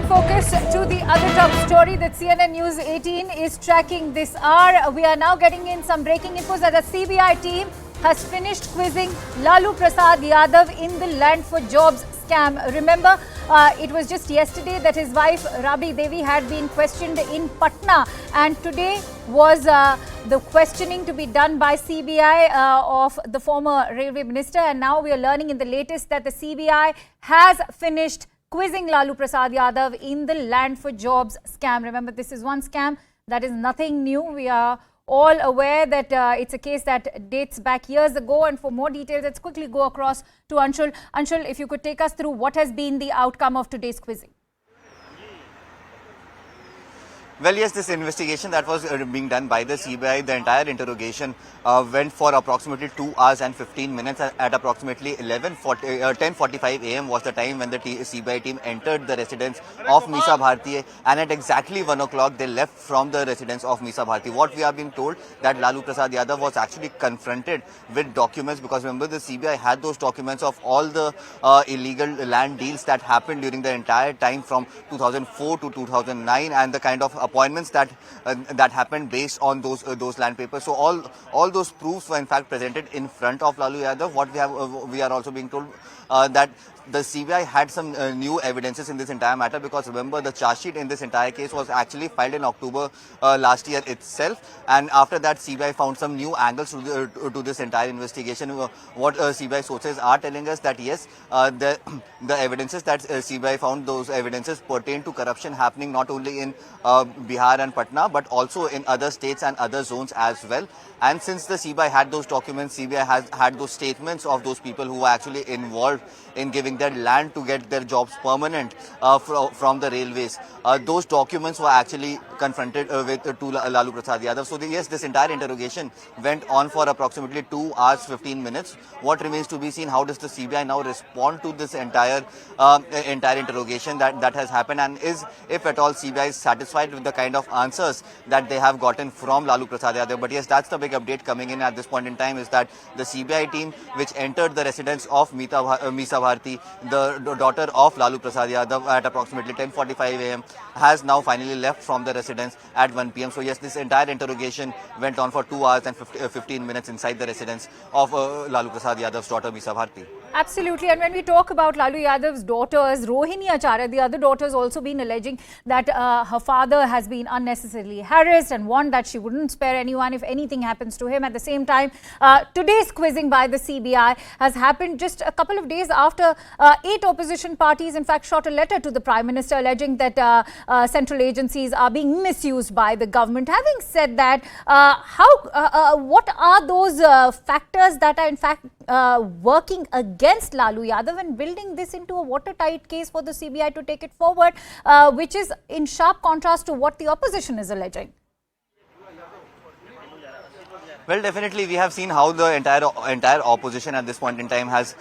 focus to the other top story that CNN News 18 is tracking this hour. We are now getting in some breaking info that the CBI team has finished quizzing Lalu Prasad Yadav in the Land for Jobs scam. Remember, it was just yesterday that his wife Rabri had been questioned in Patna, and today was the questioning to be done by CBI of the former railway minister. And now we are learning in the latest that the CBI has finished quizzing Lalu Prasad Yadav in the Land for Jobs scam. Remember, this is one scam that is nothing new. We are all aware that it's a case that dates back years ago. And for more details, let's quickly go across to Anshul. Anshul, if you could take us through what has been the outcome of today's quizzing. Well, yes, this investigation that was being done by the CBI, the entire interrogation went for approximately 2 hours and 15 minutes. At approximately 10:45 a.m. was the time when the CBI team entered the residence of Misa Bharti, and at exactly 1 o'clock they left from the residence of Misa Bharti. What we have been told that Lalu Prasad Yadav was actually confronted with documents, because remember the CBI had those documents of all the illegal land deals that happened during the entire time from 2004 to 2009, and the kind of appointments that happened based on those land papers. So all those proofs were in fact presented in front of Lalu Yadav. What we are also being told that the CBI had some new evidences in this entire matter, because remember the charge sheet in this entire case was actually filed in October last year itself, and after that CBI found some new angles to this entire investigation. What CBI sources are telling us that yes, the evidences that CBI found, those evidences pertain to corruption happening not only in Bihar and Patna but also in other states and other zones as well. And since the CBI had those documents, CBI has had those statements of those people who were actually involved in giving their land to get their jobs permanent from the railways. Those documents were actually confronted to Lalu Prasad Yadav. So yes, this entire interrogation went on for approximately 2 hours 15 minutes. What remains to be seen, how does the CBI now respond to this entire interrogation that has happened, and if at all CBI is satisfied with the kind of answers that they have gotten from Lalu Prasad Yadav. But yes, that's the big update coming in at this point in time, is that the CBI team which entered the residence of Misa Bharti, the daughter of Lalu Prasad Yadav, at approximately 10:45 a.m. has now finally left from the residence at 1 p.m. So yes, this entire interrogation went on for 2 hours and 15 minutes inside the residence of Lalu Prasad Yadav's daughter Misa Bharti. Absolutely. And when we talk about Lalu Yadav's daughters, Rohini Acharya, the other daughter, has also been alleging that her father has been unnecessarily harassed and warned that she wouldn't spare anyone if anything happens to him. At the same time, today's quizzing by the CBI has happened just a couple of days after 8 opposition parties in fact shot a letter to the Prime Minister alleging that central agencies are being misused by the government. Having said that, what are those factors that are in fact working against Lalu Yadav and building this into a watertight case for the CBI to take it forward, which is in sharp contrast to what the opposition is alleging? Well, definitely we have seen how the entire opposition at this point in time has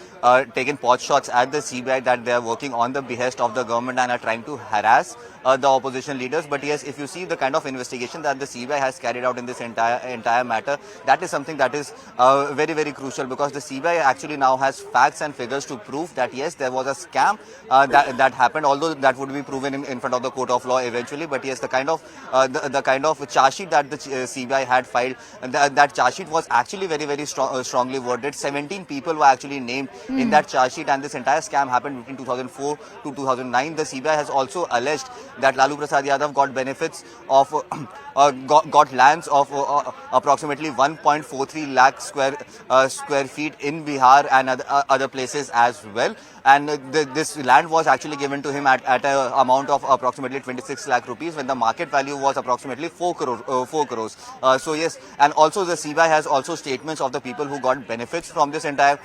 taken pot shots at the CBI, that they are working on the behest of the government and are trying to harass the opposition leaders. But yes, if you see the kind of investigation that the CBI has carried out in this entire matter, that is something that is very, very crucial, because the CBI actually now has facts and figures to prove that yes, there was a scam that happened, although that would be proven in front of the court of law eventually. But yes, the kind of charge sheet that the CBI had filed, that charge sheet was actually very, very strongly worded. 17 people were actually named in that charge sheet, and this entire scam happened between 2004 to 2009. The CBI has also alleged that Lalu Prasad Yadav got benefits of got lands of approximately 1.43 lakh square feet in Bihar and other places as well. And this land was actually given to him at an amount of approximately 26 lakh rupees, when the market value was approximately 4 crores. So yes, and also the CBI has also statements of the people who got benefits from this entire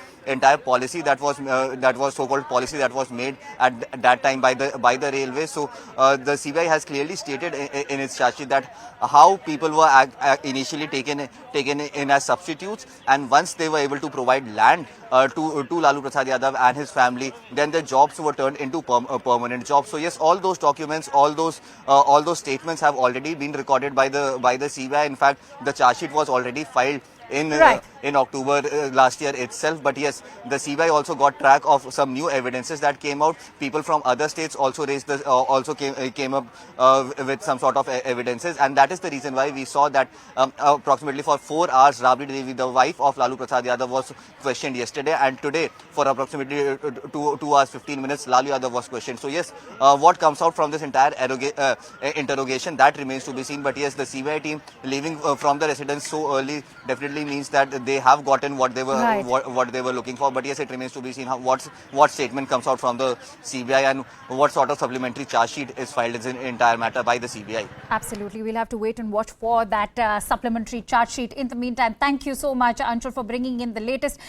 policy that was so-called policy that was made at that time by the railways. So the CBI has clearly stated in its charge sheet that how people were initially taken in as substitutes, and once they were able to provide land to Lalu Prasad Yadav and his family, then the jobs were turned into permanent jobs. So yes, all those documents, all those statements have already been recorded by the CBI. In fact, the charge sheet was already filed in October last year itself. But yes, the CBI also got track of some new evidences that came out. People from other states also raised this, also came up with some sort of evidences, and that is the reason why we saw that approximately for 4 hours, Rabri Devi, the wife of Lalu Prasad Yadav, was questioned yesterday, and today for approximately 2 hours 15 minutes, Lalu Yadav was questioned. So yes, what comes out from this entire interrogation, that remains to be seen. But yes, the CBI team leaving from the residence so early definitely means that they have gotten what they were what they were looking for. But yes, it remains to be seen what statement comes out from the CBI and what sort of supplementary charge sheet is filed in the entire matter by the CBI. Absolutely, we'll have to wait and watch for that supplementary charge sheet. In the meantime, thank you so much, Anshul, for bringing in the latest.